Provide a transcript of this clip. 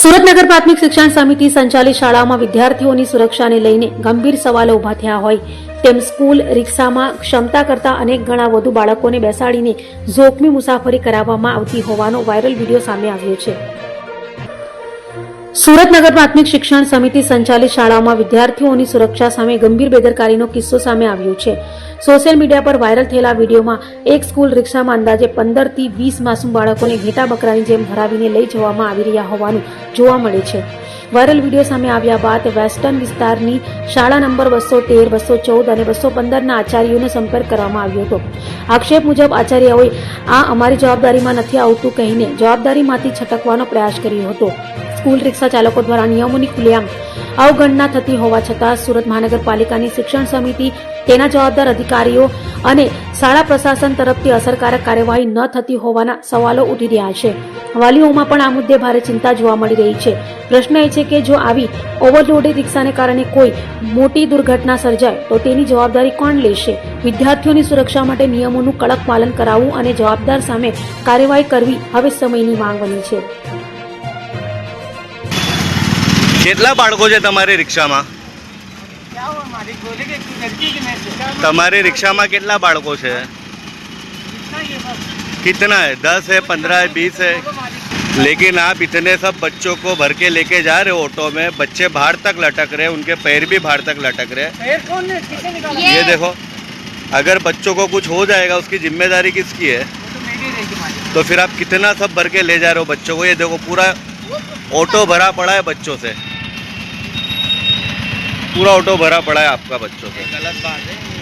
સુરત નગર પ્રાથમિક શિક્ષણ સમિતિ સંચાલિત શાળાઓમાં વિદ્યાર્થીઓની સુરક્ષાને લઈને ગંભીર સવાલો ઉભા થયા હોય તેમ સ્કૂલ રિક્ષામાં ક્ષમતા કરતાં અનેક ગણા વધુ બાળકોને બેસાડીને જોખમી મુસાફરી કરાવવામાં આવતી હોવાનો વાયરલ વિડીયો સામે આવ્યો છે। સુરત નગર પ્રાથમિક શિક્ષણ સમિતિ સંચાલિત શાળાઓમાં વિદ્યાર્થીઓની સુરક્ષા સામે ગંભીર બેદરકારીનો કિસ્સો સામે આવ્યો છે। સોશિયલ મીડિયા પર વાયરલ થયેલા વિડીયોમાં એક સ્કૂલ રિક્ષામાં અંદાજે 15 થી 20 માસૂમ બાળકોને ઘેટા બકરાની જેમ ભરાવીને લઈ જવામાં આવી રહ્યા હોવાનું જોવા મળે છે। વાયરલ વિડીયો સામે આવ્યા બાદ વેસ્ટર્ન વિસ્તારની શાળા નંબર 213, 214 અને 215ના આચાર્યોનો સંપર્ક કરવામાં આવ્યો હતો। આક્ષેપ મુજબ આચાર્યોએ આ અમારી જવાબદારીમાં નથી આવતું કહીને જવાબદારીમાંથી છટકવાનો પ્રયાસ કર્યો હતો। સ્કૂલ રિક્ષા ચાલકો દ્વારા નિયમોની ખુલ્લેઆમ અવગણના થતી હોવા છતાં સુરત મહાનગરપાલિકાની શિક્ષણ સમિતિ, તેના જવાબદાર અધિકારીઓ અને શાળા પ્રશાસન તરફથી અસરકારક કાર્યવાહી ન થતી હોવાના સવાલો ઉઠી રહ્યા છે। વાલીઓમાં પણ આ મુદ્દે ભારે ચિંતા જોવા મળી રહી છે। પ્રશ્ન એ છે કે જો આવી ઓવરલોડેડ રિક્ષાને કારણે કોઈ મોટી દુર્ઘટના સર્જાય તો તેની જવાબદારી કોણ લેશે? વિદ્યાર્થીઓની સુરક્ષા માટે નિયમોનું કડક પાલન કરાવવું અને જવાબદાર સામે કાર્યવાહી કરવી હવે સમયની માંગ બની છે। કેટલા બાળકો છે તમારી રિક્ષામાં? તમારી रिक्शा कितना बाड़को है? कितना है? 10 है, 15 है, 20 है। लेकिन आप इतने सब बच्चों को भर के लेके जा रहे हो ऑटो में, बच्चे बाहर तक लटक रहे हैं, उनके पैर भी बाहर तक लटक रहे हैं। ये देखो, अगर बच्चों को कुछ हो जाएगा उसकी जिम्मेदारी किसकी है? तो फिर आप कितना सब भर के ले जा रहे हो बच्चों को? ये देखो, पूरा ऑटो भरा पड़ा है बच्चों से, पूरा ऑटो भरा पड़ा है आपका बच्चों से। गलत बात है।